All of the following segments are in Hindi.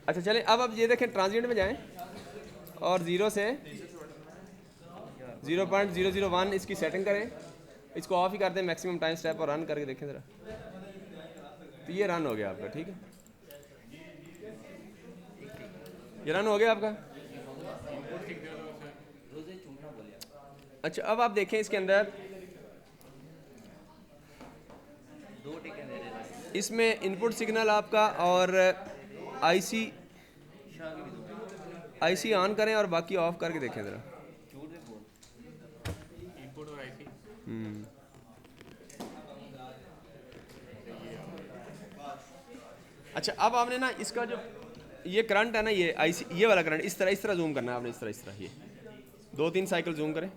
अच्छा चलें, अब ये देखें ट्रांजिएंट में जाएं और 0 से 0.001 इसकी सेटिंग करें, इसको ऑफ ही कर दें मैक्सिमम टाइम स्टेप और रन करके देखें ज़रा। तो ये रन हो गया आपका, ठीक है, ये रन हो गया आपका। अच्छा अब आप देखें इसके अंदर इसमें इनपुट सिग्नल आपका और आईसी आईसी ऑन करें और बाकी ऑफ करके देखें ज़रा। अच्छा अब आपने ना इसका जो ये करंट है ना, ये आईसी ये वाला करंट इस तरह जूम करना है आपने, इस तरह ये 2-3 साइकिल जूम करें।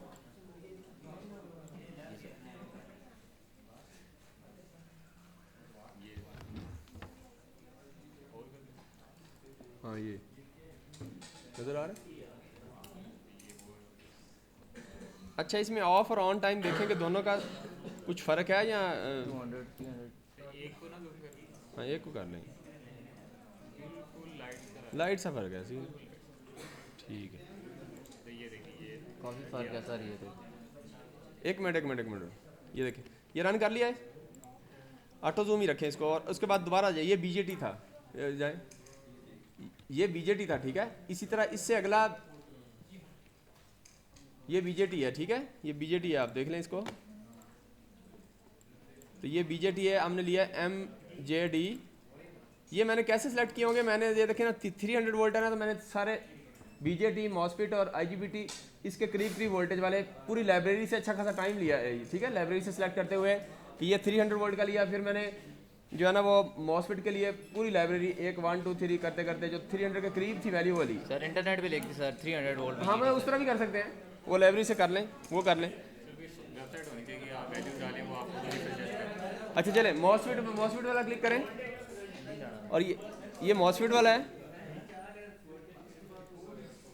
हाँ ये नज़र आ रहा है। अच्छा इसमें ऑफ और ऑन टाइम देखें कि दोनों का कुछ फ़र्क है या 200 300 हाँ एक को कर लेंगे, लाइट सा फ़र्क है सी, ठीक है। काफ़ी फ़र्क है सर ये तो। एक मिनट ये देखें, ये रन कर लिया है, ऑटो जूम ही रखें इसको और उसके बाद दोबारा जाए, ये बीजेटी था, जाए ये बीजेटी था, ठीक है। इसी तरह इससे अगला ये बीजेटी है, ठीक है, ये बीजेटी है, आप देख लें इसको। तो ये बीजेटी है, हमने लिया MJD। ये मैंने कैसे सिलेक्ट किए होंगे, मैंने ये देखें ना 300 वोल्ट है ना, तो मैंने सारे बीजेटी मॉसफेट और IGBT इसके करीब वोल्टेज वाले पूरी लाइब्रेरी से अच्छा खासा टाइम लिया है, ठीक है, लाइब्रेरी से सिलेक्ट करते हुए कि ये 300 वोल्ट का लिया। फिर मैंने जो है ना वो मॉसफेट के लिए पूरी लाइब्रेरी 1 1 2 3 करते करते जो 300 के करीब थी वैल्यू वाली। सर इंटरनेट पे लिख दी सर 300 वोल्ट हाँ मैं उस तरह भी कर सकते हैं, वो लाइब्रेरी से कर लें, वो कर लें। अच्छा चले मॉसफेट वाला क्लिक करें और ये मॉसफेट वाला है,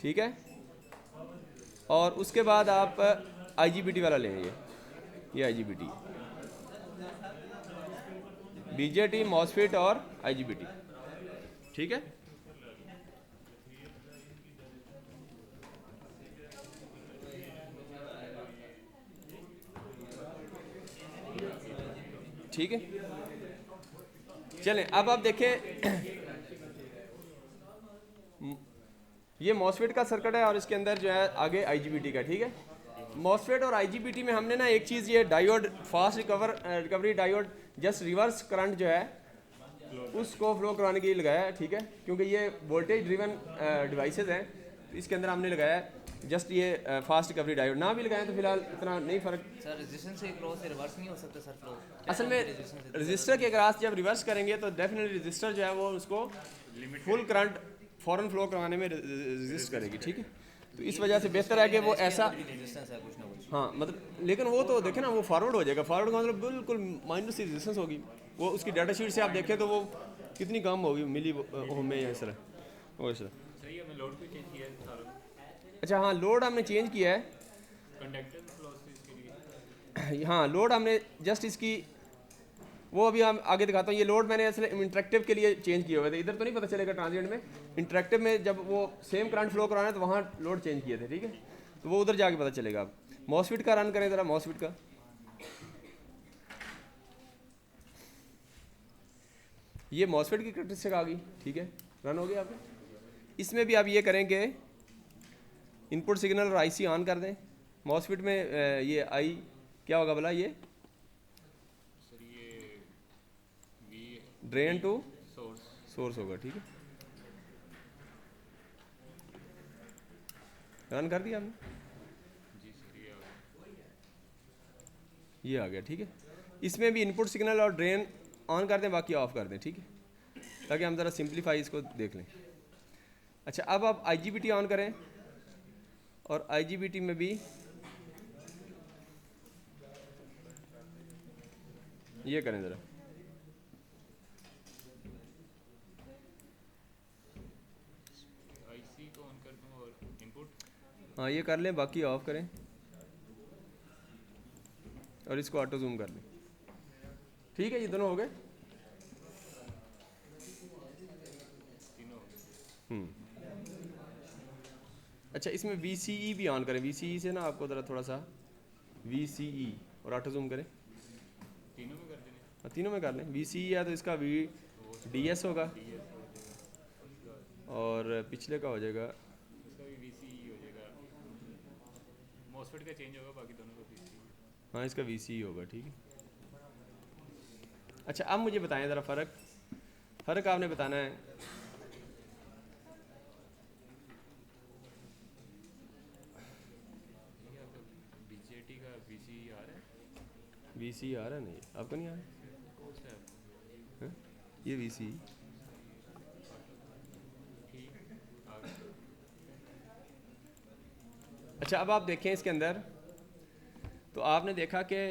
ठीक है। और उसके बाद आप IGBT वाला लें, ये IGBT BJT मॉसफेट और IGBT, ठीक है। ठीक है चलें, अब आप देखें ये मॉसफेट का सर्किट है और इसके अंदर जो है आगे IGBT का, ठीक है। मॉसफेट और IGBT में हमने ना एक चीज़, ये diode fast recovery diode just reverse current जो है उसको फ्लो करवाने के लिए लगाया है, ठीक है, क्योंकि ये वोल्टेज ड्रिवन डिवाइसेस हैं, इसके अंदर हमने लगाया है जस्ट ये फास्ट रिकवरी डायोड। ना भी लगाएं तो फिलहाल इतना नहीं फ़र्क। सर रेजिस्टेंस से क्रॉस से रिवर्स नहीं हो सकता सर फ्लो? असल में रजिस्टर के क्रॉस जब रिवर्स करेंगे तो डेफिनेटली रजिस्टर जो है वो उसको फुल करंट फ़ौरन फ्लो करवाने में रजिस्ट करेगी, ठीक है। तो इस वजह से बेहतर है कि वो ऐसा, रेजिस्टेंस है कुछ ना कुछ। हाँ मतलब, लेकिन वो तो देखें ना वो फॉरवर्ड हो जाएगा, फॉरवर्ड का मतलब बिल्कुल माइनस सी रेजिस्टेंस होगी। वो उसकी डाटा शीट से आप देखें तो वो कितनी कम होगी मिली ओम में या इस तरह, वो इस तरह। अच्छा हाँ लोड हमने चेंज किया है, हाँ लोड हमने जस्ट इसकी वो अभी हम आगे दिखाता हूँ। ये लोड मैंने असल इंटरेक्टिव के लिए चेंज किए हुए थे, इधर तो नहीं पता चलेगा ट्रांजिएंट में, इंटरेक्टिव में जब वो सेम करंट फ्लो कराना है तो वहाँ लोड चेंज किए थे, ठीक है, तो वो उधर जाके पता चलेगा। आप मॉसफेट का रन करें ज़रा, मॉसफेट का। ये मॉसफेट की कैरेक्टरिस्टिक आ गई, ठीक है, रन हो गया आपका। इसमें भी आप ये करें कि इनपुट सिग्नल और IC ऑन कर दें। मॉसफेट में ये आई क्या होगा भला, ये ड्रेन टू सोर्स होगा, ठीक है, रन कर दिया आपने, ये आ गया, ठीक है। इसमें भी इनपुट सिग्नल और ड्रेन ऑन कर दें, बाकी ऑफ कर दें, ठीक है, ताकि हम ज़रा सिंप्लीफाई इसको देख लें। अच्छा अब आप IGBT ऑन करें और IGBT में भी ये करें ज़रा, हाँ ये कर लें, बाकी ऑफ करें और इसको ऑटो जूम कर लें, ठीक है, ये दोनों हो गए। अच्छा, इसमें VCE भी ऑन करें। VCE से ना आपको ज़रा थोड़ा सा VCE और ऑटो जूम करें। तीनों में कर देंगे। हाँ, तीनों में कर लें। VCE है तो इसका VDS होगा और पिछले का हो जाएगा, इसका भी VCE हो जाएगा। मॉसफेट का चेंज होगा, बाकी दोनों का VCE। हाँ इसका VCE होगा। ठीक है। अच्छा, अब मुझे बताएं ज़रा फ़र्क आपने बताना है। ये आपका BJT का VCE आ रहा है। VCE आ रहा है? नहीं, आपको नहीं आ रहा कौन सा है आपका? है? ये VCE ठीक आ गया। अच्छा, अब आप देखें इसके अंदर तो आपने देखा कि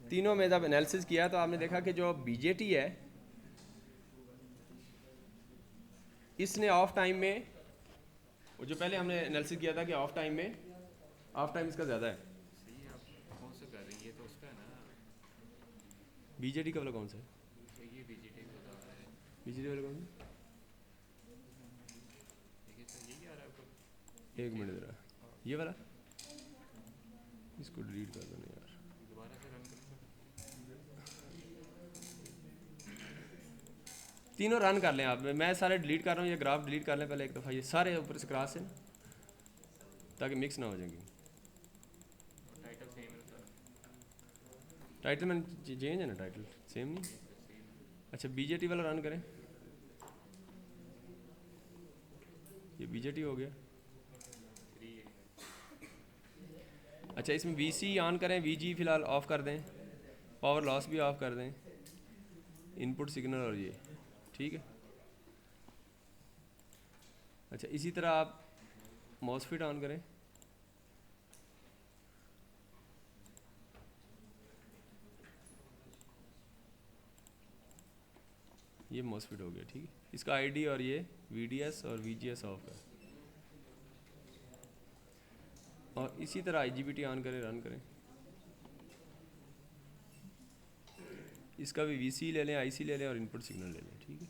तीनों में जब एनालिसिस किया तो आपने देखा कि जो BJT है इसने ऑफ टाइम में, वो जो पहले हमने एनालिसिस किया था कि ऑफ टाइम इसका ज़्यादा है। सही है, आप कौन सा कर रही है? तो उसका है ना, BJT का वाला कौन सा है? ये BJT बता रहा है। BJT वाला कौन सा? देखिए सर, यही आ रहा है आपको। एक मिनट ज़रा, ये वाला, इसको डिलीट कर दो ना यार। दोबारा से रन करूँगा। तीनों रन कर लें आप। मैं सारे डिलीट कर रहा हूँ, ये ग्राफ डिलीट कर लें पहले एक दफ़ा, ये सारे ऊपर से क्रॉस है ताकि मिक्स ना हो जाएंगे। टाइटल सेम है सर। टाइटल में चेंज है ना? टाइटल सेम नहीं? अच्छा, BJT वाला रन करें। ये BJT हो गया। 3 है। अच्छा, इसमें VC ऑन करें, VG फ़िलहाल ऑफ़ कर दें, पावर लॉस भी ऑफ़ कर दें, इनपुट सिग्नल और ये। ठीक है। अच्छा, इसी तरह आप मॉसफेट ऑन करें। ये मॉसफेट हो गया। ठीक है। इसका ID और ये VDS और VGS ऑफ कर, और इसी तरह IGBT ऑन करें, रन करें। इसका भी VC ले लें, IC ले लें और इनपुट सिग्नल ले लें। ठीक है।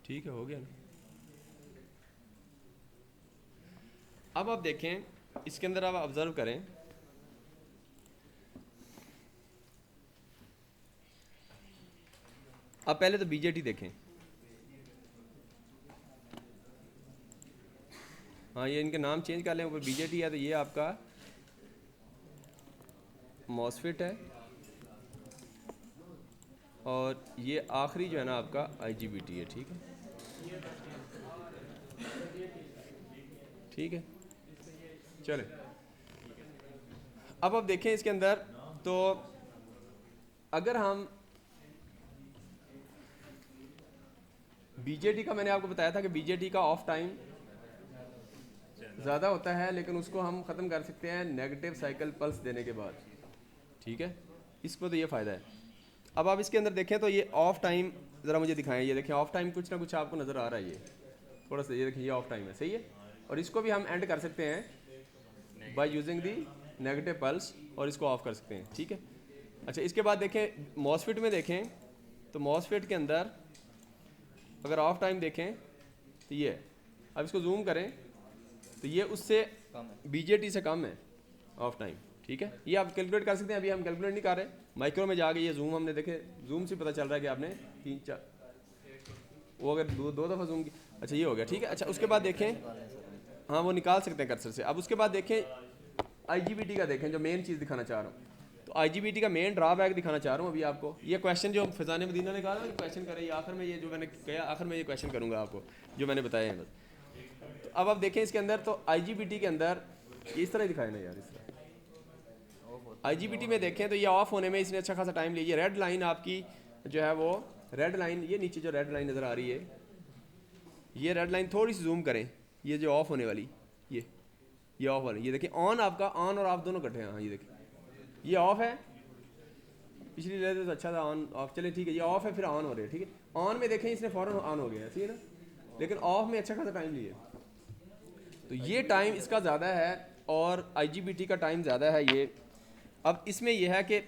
ठीक है, हो गया ना। अब आप देखें इसके अंदर, आप ऑब्जर्व करें, अब पहले तो BJT देखें। हाँ, ये इनके नाम चेंज कर लें। ऊपर BJT है तो ये आपका मॉसफेट है, और ये आखिरी जो है ना आपका IGBT है। ठीक है। ठीक है, चले। अब देखें इसके अंदर तो अगर हम BJT का, मैंने आपको बताया था कि BJT का ऑफ टाइम ज़्यादा होता है, लेकिन उसको हम ख़त्म कर सकते हैं नेगेटिव साइकिल पल्स देने के बाद। ठीक है, इसको तो ये फ़ायदा है। अब आप इसके अंदर देखें तो ये ऑफ टाइम ज़रा मुझे दिखाएं। ये देखें ऑफ टाइम कुछ ना कुछ आपको नज़र आ रहा है, ये थोड़ा सा, ये देखें, ये ऑफ टाइम है। सही है। और इसको भी हम एंड कर सकते हैं by using the negative pulse, और इसको ऑफ कर सकते हैं। ठीक है। अच्छा, इसके बाद देखें मॉसफेट में देखें तो मॉसफेट के अंदर अगर ऑफ टाइम देखें तो ये, अब इसको जूम करें तो ये उससे कम है। BJT से कम है ऑफ टाइम। ठीक है, ये आप कैलकुलेट कर सकते हैं। अभी हम कैलकुलेट नहीं कर रहे, माइक्रो में जाके ये जूम हमने देखे, जूम से पता चल रहा है कि आपने 3-4 वो अगर दो दफ़ा जूम की। अच्छा, ये हो गया। ठीक है। अच्छा, उसके बाद देखें, हाँ वो निकाल सकते हैं कर्सर से। अब उसके बाद देखें IGBT का, देखें जो मेन चीज़ दिखाना चाह रहा हूँ। तो IGBT का मेन ड्रॉबैक दिखाना चाह रहा हूँ अभी आपको। ये क्वेश्चन जो फैज़ान मदीना ने कहा ना, क्वेश्चन करें, ये आखिर में, ये जो मैंने कहा आखिर में ये क्वेश्चन करूँगा आपको जो मैंने बताया है बस। तो अब आप देखें इसके अंदर तो IGBT के अंदर ये इस तरह दिखाए ना यार, इस तरह IGBT में देखें तो ये ऑफ होने में इसने अच्छा खासा टाइम लिया। ये रेड लाइन आपकी जो है वो रेड लाइन, ये नीचे जो रेड लाइन नज़र आ रही है, ये रेड लाइन थोड़ी सी जूम करें, ये जो ऑफ होने वाली, ये ऑफ वाली, ये देखिए ऑन, आपका ऑन और ऑफ दोनों इकट्ठे हैं। हाँ, ये देखिए ये ऑफ है, पिछली लेते तो अच्छा था ऑन ऑफ, चले ठीक है, ये ऑफ है फिर ऑन हो रहे हैं। ठीक है, ऑन में देखें इसने फ़ौरन ऑन हो गया, सही है ना, लेकिन ऑफ में अच्छा खासा टाइम लिया। तो ये टाइम इसका ज़्यादा है और IGBT का टाइम ज़्यादा है ये। अब इसमें यह है कि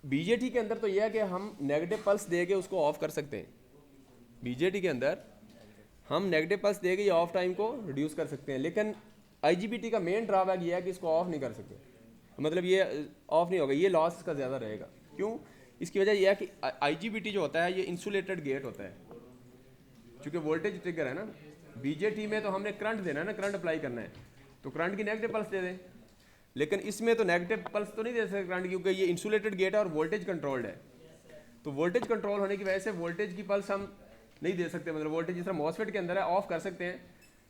बीजेटी के अंदर तो यह है कि हम नेगेटिव पल्स दे के उसको ऑफ कर सकते हैं। बीजेटी के अंदर हम नेगेटिव पल्स दे के ये ऑफ टाइम को रिड्यूस कर सकते हैं, लेकिन आईजीबीटी का मेन ड्रॉबैक ये है कि इसको ऑफ नहीं कर सकते, मतलब ये ऑफ नहीं होगा, ये लॉस इसका ज़्यादा रहेगा। क्यों? इसकी वजह यह है कि आईजीबीटी जो होता है ये इंसुलेटेड गेट होता है, क्योंकि वोल्टेज ट्रिगर है ना। बीजेटी में तो हमने करंट देना है ना, करंट अप्लाई करना है, तो करंट की नेगेटिव पल्स दे दें, लेकिन इसमें तो नेगेटिव पल्स तो नहीं दे सकते करंट, क्योंकि ये इंसुलेटेड गेट है और वोल्टेज कंट्रोल्ड है। तो वोल्टेज कंट्रोल होने की वजह से वोल्टेज की पल्स हम नहीं दे सकते, मतलब वोल्टेज जिस तरह मॉसफेट के अंदर है ऑफ कर सकते हैं,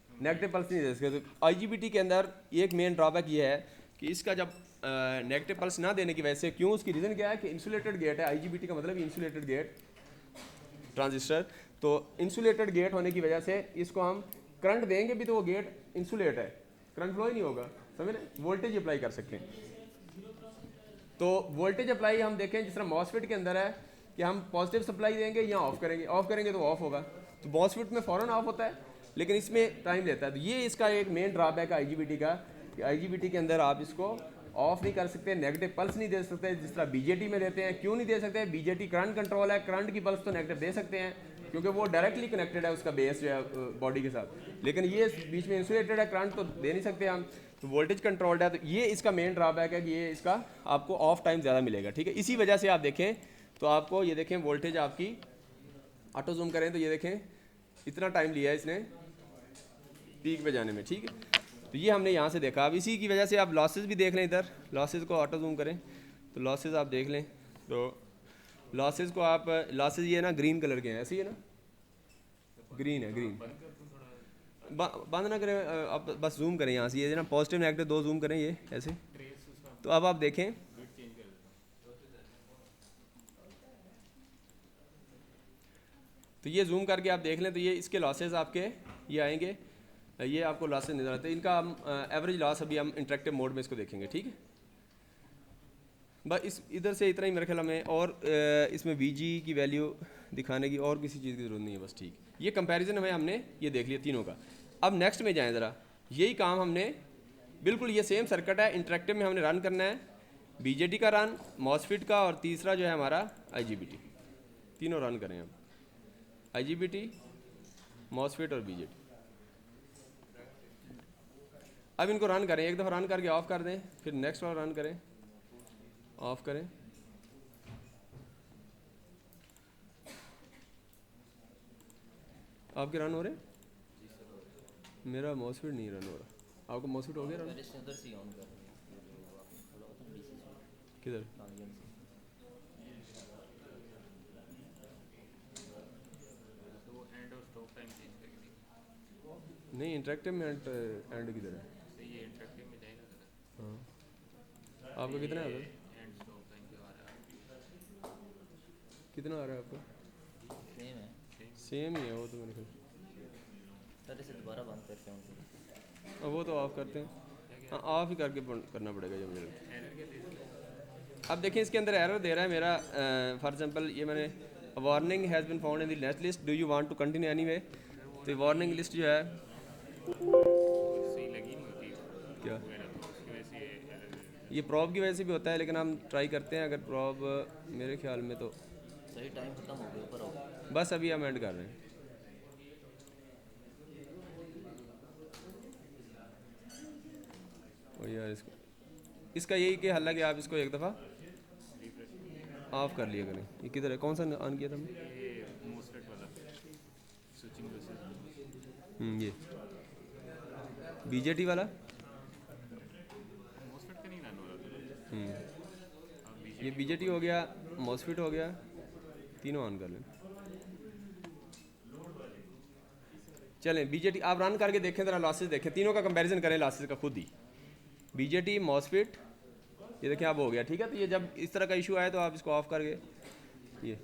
नेगेटिव पल्स नहीं दे सकते। तो आईजीबीटी के अंदर एक मेन ड्रॉबैक ये है कि इसका जब नेगेटिव पल्स ना देने की वजह से, क्यों, उसकी रीज़न क्या है कि इंसुलेटेड गेट है। आईजीबीटी का मतलब इंसुलेटेड गेट ट्रांजिस्टर, तो इंसुलेटेड गेट होने की वजह से इसको हम करंट देंगे भी तो वो गेट इंसुलेट है, करंट फ्लो ही नहीं होगा, समझ रहे, वोल्टेज अप्लाई कर सकते हैं। तो वोल्टेज अप्लाई हम देखें जिस तरह मॉसफेट के अंदर है कि हम पॉजिटिव सप्लाई देंगे या ऑफ करेंगे तो ऑफ होगा, तो मॉसफेट में फ़ौरन ऑफ होता है, लेकिन इसमें टाइम लेता है। तो ये इसका एक मेन ड्रॉबैक है आईजीबीटी का, कि आईजीबीटी के अंदर आप इसको ऑफ नहीं कर सकते, नेगेटिव पल्स नहीं दे सकते जिस तरह बीजेटी में देते हैं। क्यों नहीं दे सकते? बीजेटी करंट कंट्रोल है, करंट की पल्स तो नेगेटिव दे सकते हैं क्योंकि वो डायरेक्टली कनेक्टेड है उसका बेस जो है बॉडी के साथ, लेकिन ये बीच में इंसुलेटेड है, करंट तो दे नहीं सकते हम, तो वोल्टेज कंट्रोल्ड है। तो ये इसका मेन ड्रॉबैक है कि ये इसका आपको ऑफ टाइम ज़्यादा मिलेगा, ठीक है। इसी वजह से आप देखें तो आपको ये देखें वोल्टेज आपकी ऑटो जूम करें तो ये देखें इतना टाइम लिया है इसने पीक पे जाने में, ठीक है। तो ये हमने यहाँ से देखा। अब इसी की वजह से आप लॉसेस भी देख लें, इधर लॉसेस को ऑटो जूम करें तो लॉसेस आप देख लें, तो लॉसेस को आप, लॉसेस ये ना ग्रीन कलर के हैं, ऐसे ही है ना, ग्रीन है, ग्रीन बंद ना करें, आप बस जूम करें यहाँ से, ये ना पॉजिटिव नेगेटिव दो जूम करें ये ऐसे। तो अब आप देखें तो ये जूम करके आप देख लें तो ये इसके लॉसेस आपके ये आएंगे, ये आपको लॉसेस नज़र आते हैं। इनका हम एवरेज लॉस अभी हम इंटरेक्टिव मोड में इसको देखेंगे, ठीक है। बस इस इधर से इतना ही मेरे ख्याल में, और इसमें वीजी की वैल्यू दिखाने की और किसी चीज़ की ज़रूरत नहीं है, बस ठीक। ये कंपैरिजन हमें हमने ये देख लिया तीनों का। अब नेक्स्ट में जाएं ज़रा, यही काम हमने बिल्कुल ये सेम सर्किट है, इंटरेक्टिव में हमने रन करना है, बीजेटी का रन, मॉसफेट का, और तीसरा जो है हमारा आईजीबीटी, तीनों रन करें हम, आईजीबीटी, मॉसफेट और बीजेटी। अब इनको रन करें, एक दफ़ा रन करके ऑफ कर दें, फिर नेक्स्ट वाला रन करें, ऑफ करें, आपके रन हो रहे? मेरा मॉसफेट नहीं रन हो रहा, आपका मॉसफेट हो गया रन? उधर से ऑन कर, किधर? तो वो एंड और स्टॉप टाइम चेंज करेगी। नहीं, इंटरेक्टिव में एंड किधर है? तो ये इंटरेक्टिव में जाएगा सर। हाँ, आपका कितना है उधर? एंड स्टॉप टाइम जो आ रहा है कितना आ रहा है आपका? सेम है सेम ही है वो तो मेरे ख्याल। सर, इसे दोबारा बंद करके ऑन करो। अब वो तो ऑफ करते हैं, हाँ ऑफ ही करके करना पड़ेगा जब मुझे। एरर क्या दे रहा है? अब देखिए इसके अंदर एरर दे रहा है मेरा, फॉर एग्जांपल ये मैंने warning has been found in the next list, do you want to continue anyway. तो वार्निंग लिस्ट जो है सही लगी नहीं होती क्या, मेरा, तो उसकी वजह से ये एरर दे रहा है। ये प्रॉब की वजह से भी होता है, लेकिन हम ट्राई करते हैं। अगर प्रॉब मेरे ख्याल में तो सही टाइम खत्म हो गया, ऊपर आओ। बस अभी हम एंड कर रहे हैं। और यार इसका यही कि हल है कि आप इसको एक दफ़ा ऑफ कर लिया करें। ये किधर है, कौन सा ऑन किया था हमने? ये मोसफेट वाला स्विचिंग प्रोसेस, ये बीजेटी वाला, मोसफेट का नहीं रन हो रहा था। अब ये बीजेटी हो गया, मॉसफेट हो गया, तीनों ऑन कर लें। चलें बीजेटी आप रन करके देखें, ज़रा लॉसेस देखें, तीनों का कंपैरिजन करें लॉसेस का खुद ही। बीजेटी, मॉसफेट, ये देखें अब हो गया, ठीक है। तो ये जब इस तरह का इशू आए तो आप इसको ऑफ करके ये,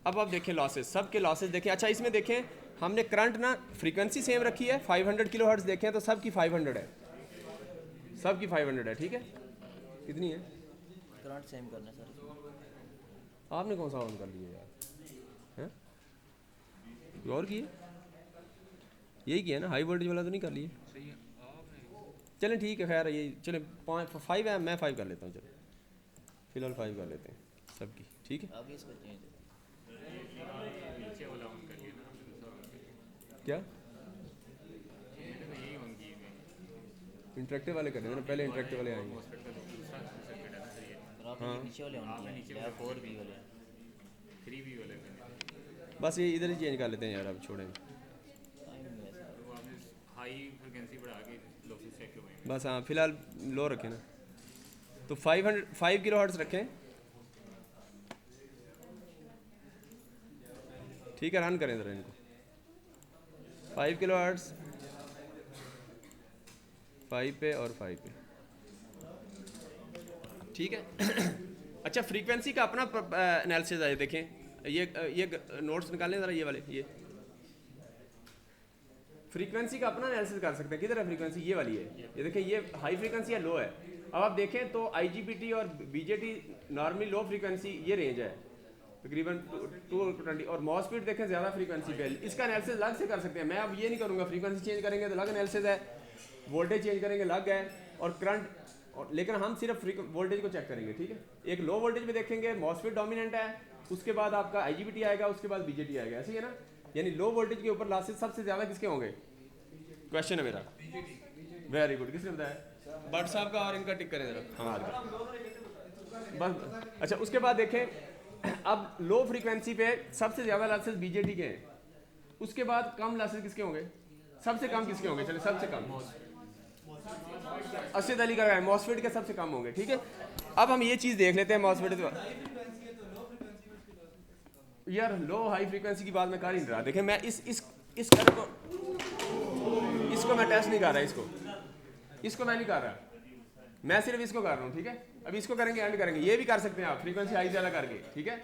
अब आप देखें लॉसेस, सब के लॉसेस देखें। अच्छा इसमें देखें हमने करंट ना फ्रीक्वेंसी सेम रखी है, 500 किलोहर्ट्ज़ देखें तो सब की 500 है, सब की 500 है, ठीक है। कितनी है? करंट सेम करना सर। आपने कौन सा ऑन कर लिया यार, हैं? कोई और किए? यही किया ना, हाई वोल्टेज वाला तो नहीं कर लिए? सही है आपने। चलें ठीक है, खैर यही चलें 5 है, मैं 5 कर लेता हूँ, चलो फिलहाल 5 कर लेते हैं। सबकी, ठीक है। आगे इसका चेंज है। नीचे वाला ऑन कर लिया ना हमने, दूसरा ऑन कर लिया। क्या मैंने तो यही ऑन की है। इंटरेक्टिव वाले करने ना, पहले इंटरेक्टिव वाले आएंगे। मॉसफेट का दूसरा सर्किट है ना सर ये, और आपने ये नीचे वाले ऑन आपने किए नीचे हैं, वाले F और B वाले। 3V वाले मैंने, बस ये इधर ही चेंज कर लेते हैं यार, अब छोड़ेंगे। टाइम नहीं है सर। तो वो आपने हाई फ्रिक्वेंसी बढ़ा के लॉसेस चेक करवाएंगे। बस हाँ, फिलहाल लो रखें ना, तो 5 किलो हर्ट्ज रखें, ठीक है। रन करें ज़रा इनको, 5 किलो हर्ट्ज 5 पे और 5 पे, ठीक है। अच्छा, फ्रीक्वेंसी का अपना एनालिसिस आए, देखें ये नोट्स निकालें ज़रा, ये वाले, ये फ्रीक्वेंसी का अपना एनालिसिस कर सकते हैं। किधर है फ्रीक्वेंसी? ये वाली है, ये देखें, ये हाई फ्रीक्वेंसी है, लो है। अब आप देखें तो IGBT और BJT नॉर्मली लो फ्रीक्वेंसी, ये रेंज है तकरीबन 220, और मॉसफेट देखें ज़्यादा फ्रीक्वेंसी पे। इसका एनालिसिस अलग से कर सकते हैं, मैं अब ये नहीं करूँगा। फ्रीक्वेंसी चेंज करेंगे तो अलग एनालिसिस है, वोल्टेज चेंज करेंगे अलग है, और करंट, लेकिन हम सिर्फ वोल्टेज को चेक करेंगे, ठीक है। एक लो वोल्टेज में देखेंगे मॉसफेट डोमिनेंट है, उसके बाद आपका IGBT आएगा, उसके बाद BJT आएगा, ऐसे ही है ना। यानी लो वोल्टेज के ऊपर लॉसेस सबसे ज़्यादा किसके होंगे? क्वेश्चन है मेरा। वेरी गुड, किसने बताया? भट्ट साहब का, और इनका टिक करें जरा हमारा बस। अच्छा, उसके बाद देखें, अब लो फ्रीक्वेंसी पे सबसे ज़्यादा लॉसेस BJT के हैं, उसके बाद कम लॉसेस किसके होंगे? सबसे कम किसके होंगे? चलिए सबसे कम असद अली का है, मॉसफेट के सबसे कम होंगे, ठीक है। अब हम ये चीज़ देख लेते हैं मॉसफेट। यार लो हाई फ्रीक्वेंसी की बात मैं कर ही नहीं रहा। देखें, मैं इस करंट को, इसको मैं टेस्ट नहीं कर रहा, इसको मैं नहीं कर रहा, मैं सिर्फ इसको कर रहा हूँ, ठीक है। अब इसको करेंगे, एंड करेंगे, ये भी कर सकते हैं आप फ्रीक्वेंसी हाई ज़्यादा करके, ठीक है।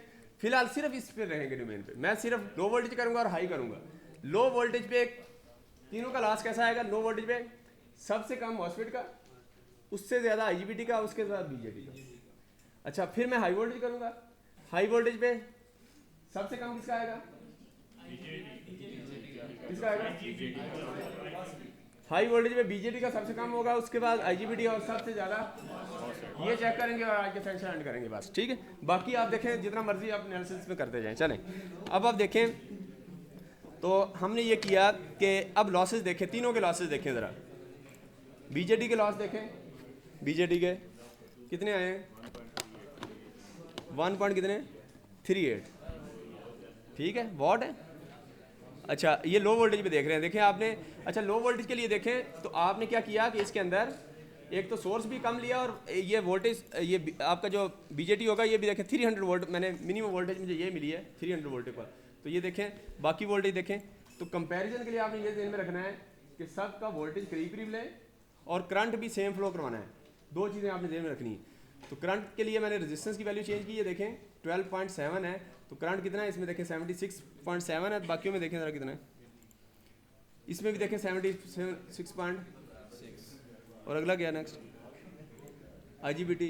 फिलहाल सिर्फ इस पे रहेंगे डोमेन पे। मैं सिर्फ लो वोल्टेज करूँगा और हाई करूँगा। लो वोल्टेज पे तीनों का लास्ट कैसा आएगा? लो वोल्टेज पे सबसे कम मॉसफेट का, उससे ज़्यादा IGBT का, उसके बाद BJT का। अच्छा, फिर मैं हाई वोल्टेज करूँगा, हाई वोल्टेज पे सबसे कम किसका आएगा? किसका आएगा? हाई वोल्टेज पे BJT का सबसे कम होगा, उसके बाद IGBT, और सबसे ज़्यादा ये चेक करेंगे और आज के सेक्शन एंड करेंगे, बस, ठीक है। बाकी आप देखें जितना मर्जी आप एनालिसिस में करते जाएं। चलें, अब आप देखें तो हमने ये किया कि अब लॉसेस देखें, तीनों के लॉसेस देखें ज़रा। BJT के लॉस देखें, BJT के कितने आए हैं? 1 पॉइंट कितने? 38, ठीक है, वॉट है। अच्छा, ये लो वोल्टेज पे देख रहे हैं, देखें आपने। अच्छा, लो वोल्टेज के लिए देखें तो आपने क्या किया कि इसके अंदर एक तो सोर्स भी कम लिया, और ये वोल्टेज, ये आपका जो BJT होगा, ये भी देखें 300 वोल्ट, मैंने मिनिमम वोल्टेज मुझे ये मिली है 300 वोल्ट पर। तो ये देखें, बाकी वोल्टेज देखें। तो कंपैरिजन के लिए आपने ये ध्यान में रखना है कि सब का वोल्टेज करीब करीब लें, और करंट भी सेम फ्लो करवाना है। दो चीज़ें आपने ध्यान में रखनी है। तो करंट के लिए मैंने रेजिस्टेंस की वैल्यू चेंज की है, देखें 12.7 है, तो करंट कितना है इसमें? देखें 76.7 है, बाकियों में देखें ज़रा कितना है, इसमें भी देखें 76.6। और अगला क्या नेक्स्ट? IGBT,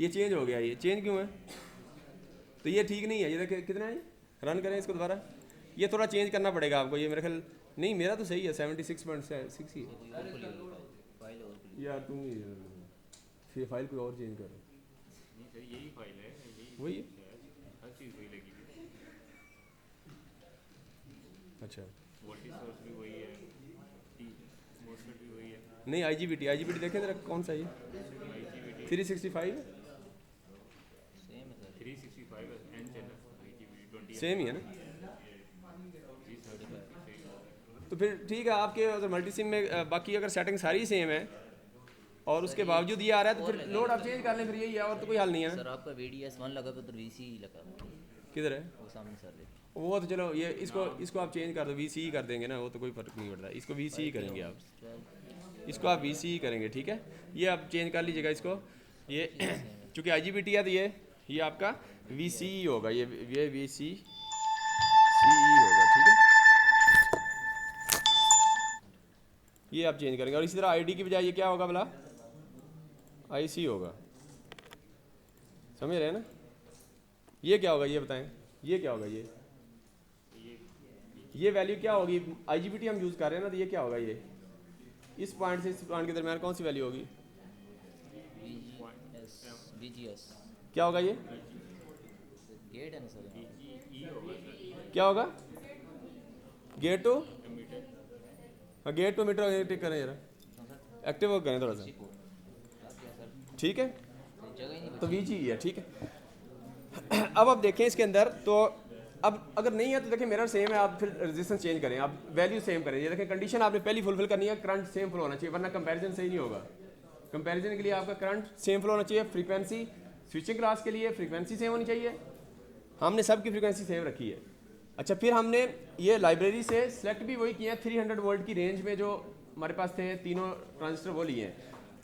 ये चेंज हो गया। ये चेंज क्यों है? तो ये ठीक नहीं है। ये देखें कितना है, रन करें इसको दोबारा, ये थोड़ा चेंज करना पड़ेगा आपको। ये मेरे ख्याल नहीं, मेरा तो सही है 76.6 ही है। यार तुम ही फाइल कोई और चेंज करो। नहीं सर, यही फाइल है, यही वही है? हर चीज़ वही लगी है। अच्छा, वोल्टेज सोर्स भी वही है, मॉसफेट भी वही है। नहीं, IGBT देखें ज़रा कौन सा है ये? 365 सेम है sir. 365 N channel IGBT 20 same ही है ना? जी सर, सही। तो फिर ठीक है, आपके अगर मल्टी सिम में बाकी अगर सेटिंग सारी सेम है और उसके बावजूद ये आ रहा है, तो फिर लोड आप चेंज कर लें, फिर यही है, और तो कोई हल नहीं है ना। सर आपका VDS1 लगा पे तो VC लगा, किधर है वो सामने सर देखो। वो? तो चलो ये इसको आप चेंज कर दो, VC ही कर देंगे ना, वो तो कोई फर्क नहीं पड़ता। इसको VC ही करेंगे आप, इसको आप VC ही करेंगे, ठीक है। ये आप चेंज कर लीजिएगा इसको, ये चूँकि IGBT है तो ये आपका VC ही होगा, ये VC होगा, ठीक है। ये आप चेंज करेंगे, और इसी तरह ID की बजाय ये क्या होगा भला? IC होगा, समझ रहे हैं ना? ये क्या होगा ये बताएं, ये क्या होगा? ये वैल्यू क्या होगी? IGBT हम यूज़ कर रहे हैं ना, तो ये क्या होगा? ये इस पॉइंट से इस पॉइंट के दरमियान कौन सी वैल्यू होगी? VGS क्या होगा ये, गेट है ना सर यहाँ। क्या होगा, गेट टू, मीटर हाँ गेट टू मीटर टिक करें जरा, एक्टिव हो करें थोड़ा सा, ठीक है, जगह ही नहीं तो वी जी है, ठीक है। अब आप देखें इसके अंदर, तो अब अगर नहीं है तो देखिए मेरा सेम है, आप फिर रेजिस्टेंस चेंज करें, आप वैल्यू सेम करें। ये देखें कंडीशन आपने पहली फुलफिल करनी है, करंट सेम फ्लो होना चाहिए, वरना कंपैरिजन सही नहीं होगा। कंपैरिजन के लिए आपका करंट सेम फ्लो होना चाहिए, फ्रीक्वेंसी स्विचिंग क्लास के लिए फ्रीक्वेंसी सेम होनी चाहिए, हमने सबकी फ्रीक्वेंसी सेम रखी है। अच्छा, फिर हमने ये लाइब्रेरी से सेलेक्ट भी वही किए हैं, 300 वोल्ट की रेंज में जो हमारे पास थे तीनों ट्रांजिस्टर वो लिए हैं,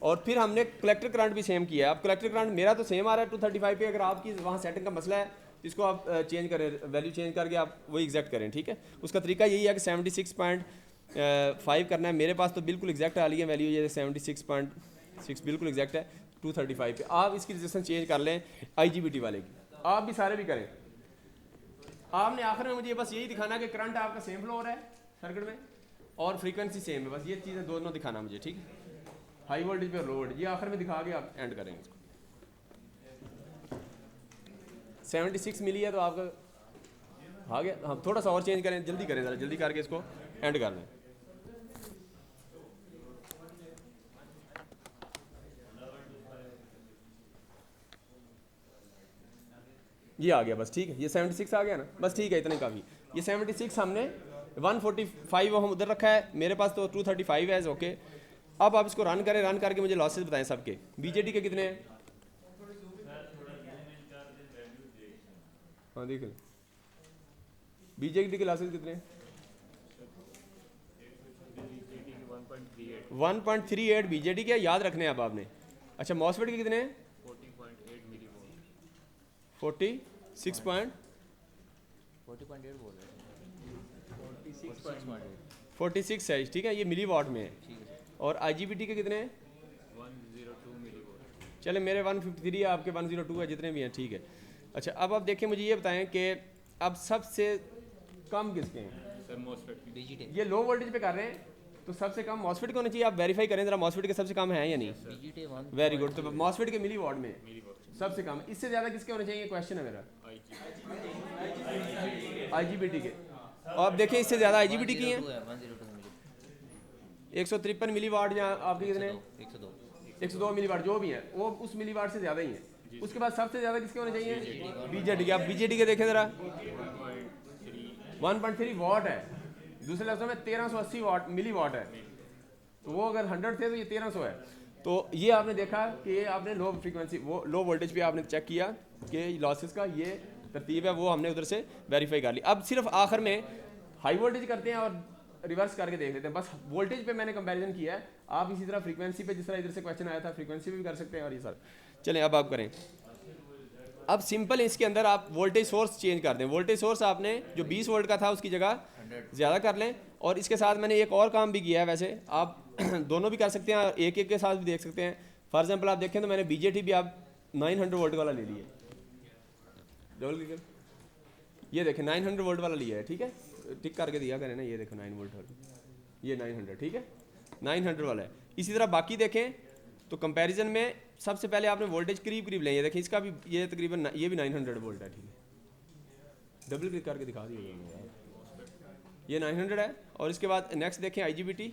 और फिर हमने कलेक्टर करंट भी सेम किया है। अब कलेक्टर करंट मेरा तो सेम आ रहा है 235 पे, अगर आपकी वहाँ सेटिंग का मसला है तो इसको आप चेंज करें, वैल्यू चेंज करके आप वही एग्जैक्ट करें, ठीक है। उसका तरीका यही है कि 76.5 करना है, मेरे पास तो बिल्कुल एग्जैक्ट आ रही है वैल्यू, ये 76.6 बिल्कुल एग्जैक्ट है 235 पे। आप इसकी रजिस्टेंस चेंज कर लें IGBT वाले की, आप भी सारे भी करें। आपने आखिर में मुझे बस यही दिखाना कि करंट आपका सेम फ्लो हो रहा है सर्किट में और फ्रीक्वेंसी सेम है, बस ये चीज़ें दोनों दिखाना मुझे, ठीक है। हाई वोल्टेज पे और लो वोल्टेज, ये आखिर में दिखा के आप एंड करेंगे इसको। 76 मिली है तो आपका आ गया, हम थोड़ा सा और चेंज करें, जल्दी करें ज़रा, जल्दी करके इसको एंड कर दें। ये आ गया बस, ठीक है, ये 76 आ गया ना, बस ठीक है, इतने काफ़ी। ये 76 हमने 145 हम उधर रखा है, मेरे पास तो 235 है, ओके। अब आप इसको रन करें, रन करके मुझे लॉसेस बताएं सबके। BJT के कितने हैं, हाँ देख लें, BJT के लॉसेस कितने हैं, 1.38 BJT के याद रखने हैं अब आपने। अच्छा, मॉसफेट के कितने हैं, 40.8 मिलीवोल्ट 46 पॉइंट 40.8 बोल रहे हैं, 46.8 46 है, ठीक है, ये मिली वाट में है। ठीक है। और IGBT के कितने हैं, 102 मिलीवोल्ट चले मेरे 153 है, आपके 102 है, जितने भी हैं, ठीक है। अच्छा, अब आप देखें, मुझे ये बताएं कि अब सबसे कम किसके हैं, सर मॉसफेट की BGT ये लो वोल्टेज पे कर रहे हैं तो सबसे कम मॉसफेट के होने चाहिए, आप वेरीफाई करें जरा मॉसफेट के सबसे कम है या नहीं। BGT 1 वेरी गुड, तो मॉसफेट के मिली वाट में मिलीवोल्ट सबसे कम, इससे ज़्यादा किसके होने चाहिए, क्वेश्चन है मेरा। IGBT के, और आप देखें इससे ज़्यादा IGBT की हैं 102 मिली 153 मिली वाट, या आपके कितने हैं 102 102 मिली वाट, जो भी है वो उस मिली वाट से ज़्यादा ही है। उसके बाद सबसे ज़्यादा किसके होने चाहिए, BJT के। आप BJT के देखें ज़रा, 1.3 वाट है, दूसरे लफ्ज़ों में 1380 वाट मिली वाट है, तो वो अगर 100 थे तो ये 1300 है। तो ये आपने देखा कि आपने लो फ्रीक्वेंसी, वो लो वोल्टेज पे आपने चेक किया कि लॉसेस का ये तरतीब है, वो हमने उधर से वेरीफाई कर ली। अब सिर्फ आखिर में हाई वोल्टेज करते हैं और रिवर्स करके देख लेते हैं, बस वोल्टेज पे मैंने कंपैरिजन किया है। आप इसी तरह फ्रीक्वेंसी पे, जिस तरह इधर से क्वेश्चन आया था, फ्रीक्वेंसी पे भी कर सकते हैं, और ये सर चलें अब आप करें। अब सिंपल इसके अंदर आप वोल्टेज सोर्स चेंज कर दें, वोल्टेज सोर्स आपने जो 20 वोल्ट का था उसकी जगह ज़्यादा कर लें, और इसके साथ मैंने एक और काम भी किया है, वैसे आप दोनों भी कर सकते हैं, एक एक के साथ भी देख सकते हैं। फॉर एग्जांपल आप देखें तो मैंने BJT भी आप 900 वोल्ट वाला ले लिया, डबल क्लिक, ये देखें 900 वोल्ट वाला लिया है, ठीक है, टिक करके दिया करें ना, ये देखो 9 वोल्ट वाला, ये 900, ठीक है, 900 वाला है। इसी तरह बाकी देखें तो कंपैरिजन में सबसे पहले आपने वोल्टेज करीब करीब लें, ये देखें इसका भी, ये तकरीबन ये भी 900 वोल्ट है, ठीक है, डबल क्लिक करके दिखा दिया, ये 900 है। और इसके बाद नेक्स्ट देखें IGBT,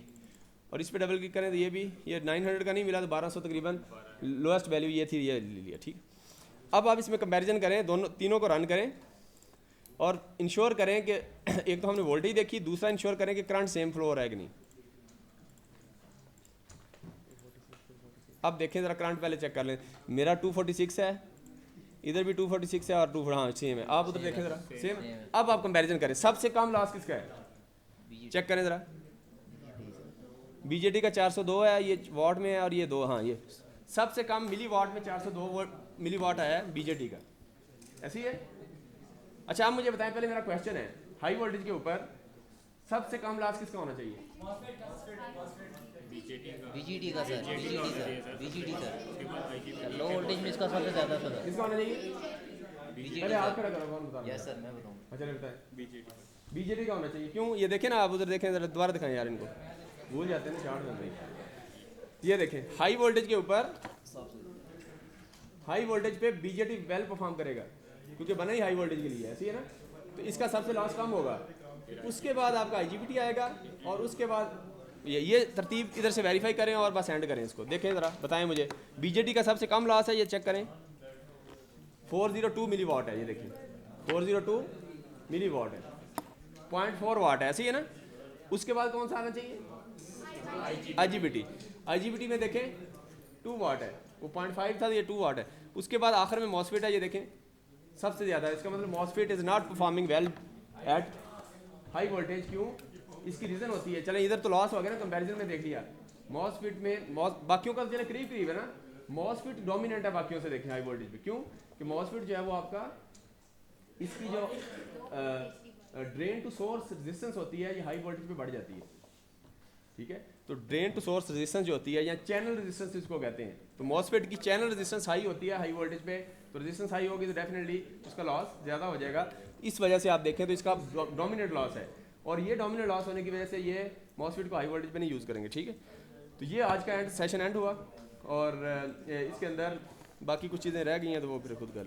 और इस पर डबल क्लिक करें तो ये भी, ये 900 का नहीं मिला तो 1200 तकरीबन लोएस्ट वैल्यू ये थी, ये ले लिया, ठीक। अब आप इसमें कंपैरिजन करें, दोनों तीनों को रन करें और इंश्योर करें कि एक तो हमने वोल्टेज देखी, दूसरा इंश्योर करें कि करंट सेम फ्लो हो रहा है कि नहीं। अब देखें ज़रा करंट पहले चेक कर लें, मेरा 246 है, इधर भी 246 है और 2 हाँ सेम है, आप उधर देखें ज़रा सेम है। अब आप कंपैरिजन करें, सबसे कम लॉस किसका है, चेक करें ज़रा। BJT का 402 है, ये वाट में है, और ये 2, हाँ ये सबसे कम मिली वाट में 402 मिली वाट आया है BJT का, ऐसे ही है। अच्छा, आप मुझे बताएं, पहले मेरा क्वेश्चन है, हाई वोल्टेज के ऊपर सबसे कम लॉस किसका होना चाहिए, BGT का sir, BGT sir, low voltage में इसका सबसे ज़्यादा सर, किसका होना चाहिए, BGT पहले आप सर। खड़ा करो, कौन बता रहा है? यस सर, मैं बताऊँ। अच्छा बताएं, BJT का होना चाहिए, क्यों, ये देखें ना आप उधर देखें ज़रा, दोबारा दिखाएं यार, इनको भूल जाते हैं ना, चार्ट में। ये देखें हाई वोल्टेज के ऊपर, हाई वोल्टेज पे बीजेटी वेल परफॉर्म करेगा क्योंकि बना ही हाई वोल्टेज के लिए, ऐसी है ना, तो इसका सबसे लॉस कम होगा। उसके बाद आपका आईजीबीटी आएगा और उसके बाद ये तरतीब इधर से वेरीफाई करें और बस एंड करें इसको। देखें ज़रा, बताएं मुझे बीजेटी का सबसे कम लॉस है, ये चेक करें 402 मिली वाट है, ये देखिए 402 मिली वाट है, 0.4 वाट है, ऐसी है ना। उसके बाद कौन सा आना चाहिए, आईजीबीटी में देखें 2 वाट है, वो 0.5 था, ये 2 वाट है। उसके बाद आखिर में मॉसफेट है, ये देखें सबसे ज़्यादा, इसका मतलब MOSFET is not performing well at high voltage. क्यों, इसकी रीज़न होती है, चलें इधर तो लॉस हो गया ना, कंपैरिजन में देख लिया मॉसफेट में बाकियों का चले करीब करीब है ना, मॉसफेट डोमिनेंट है बाकियों से, देखें हाई वोल्टेज पे। क्यों कि मॉसफेट जो है वो आपका इसकी जो ड्रेन टू सोर्स रेजिस्टेंस होती है ये हाई वोल्टेज पे बढ़ जाती है, ठीक है। तो ड्रेन टू सोर्स रेजिस्टेंस जो होती है या चैनल रेजिस्टेंस इसको कहते हैं, तो मॉसफेट की चैनल रेजिस्टेंस हाई होती है हाई वोल्टेज पे, तो रेजिस्टेंस हाई होगी तो डेफिनेटली उसका लॉस ज़्यादा हो जाएगा। इस वजह से आप देखें तो इसका डोमिनेंट लॉस है, और ये डोमिनेंट लॉस होने की वजह से ये मॉसफेट को हाई वोल्टेज पे नहीं यूज़ करेंगे, ठीक है। तो ये आज का सेशन एंड हुआ, और इसके अंदर बाकी कुछ चीज़ें रह गई हैं तो वो फिर खुद कर